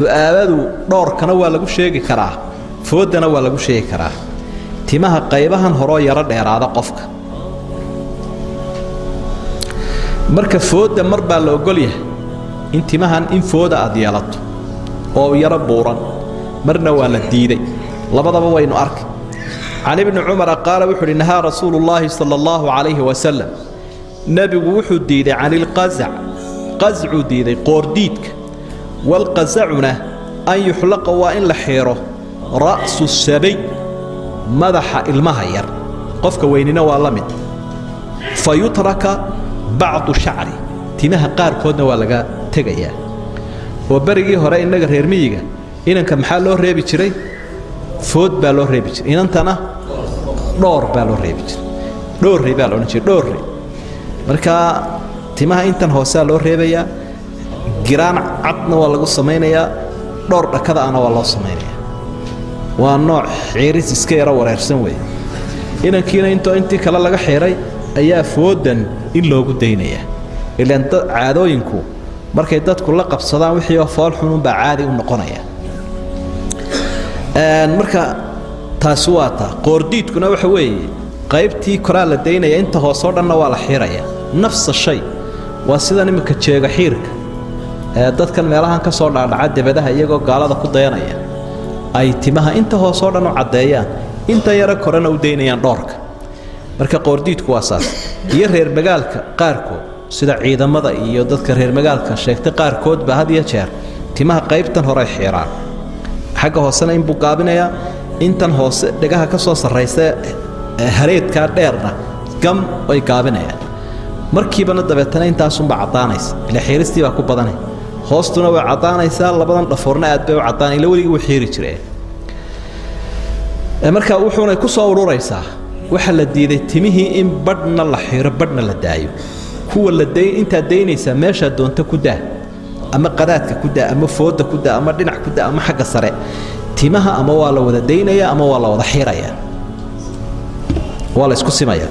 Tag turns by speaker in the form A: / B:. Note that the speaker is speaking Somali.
A: du'aabadu dhowrkana waa lagu sheegi karaa foodana waa lagu sheegi karaa timaha qaybahan hore yara dheeraada qofka marka fooda mar baa la ogol yahay in timahan in fooda aad yeelato oo yara buuran marna waa la diiday labadaba waynu arkay عن ابن عمر قال وحر نهى رسول الله صلى الله عليه وسلم نبي وحر ديدي عن القزع قزع ديدي قرديدك والقزعنا أن يحلق وإن لحيره رأس السبي مدح المهير قفك ويننا والمد فيترك بعض شعري تنها قار كودنا ولا تجيا وبرجي هراء النجر هرميجا إنك محله ريبي شري فود بالو ريبي إن أنتنا دور بالو ريبي دور ريبي بالو نشي دور ريبي مركا تمها إنتن هوسا لو ريبيا جيران عطنا ولا قصة مينيا دور كذا أنا والله صمينيا والنوع عيرس سكيرة ولا يرسموي إن كينا أنت كلا لقى حيري أيها فودن إلا قدينيا إلا أنت عادوينكو مركا يدات كل لقب صدام وحي وفالحون بعادي ونقنيا marka taas waa ta qoordiidkuna waxa weeye qaybtii koraa la deynaya inta hoos oo dhanna waa la xiraya nafs shay waa sida nimka jeega xiirka dadkan meelahan ka soo dhaadhaca dibadaha iyagoo gaalada ku dayanaya ay timaha inta hoos oo dhan u cadeeyaan inta yara korana u deynayaan dhoorka marka qoordiidku waa saas iyo reer magaalka qaarkood sida ciidamada iyo dadka reer magaalka sheegtay qaarkood ba had iyo jeer timaha qaybtan hore xiraan xagga hoosena in buu gaabinaya intan hoose dhagaha ka soo sarreysay hareedka dheerna gam ay gaabinayaan markiibana dabeetana intaas un ba cadaanaysa ila xiiristii baa ku badanay hoostuna way cadaanaysaa labadan dhafoorna aad bay u cadaanay ila waliga uu xiiri jiray marka wuxuuna ku soo ururaysaa waxa la diiday timihii in badhna la xiro badhna la daayo kuwa la deey inta deynaysa meesha doonta ku daa ama qadaadka ku daa ama fooda ku daa ama dhinac ku daa ama xagga sare timaha ama waa la wada deynaya ama waa la wada xiraya waa la isku simaya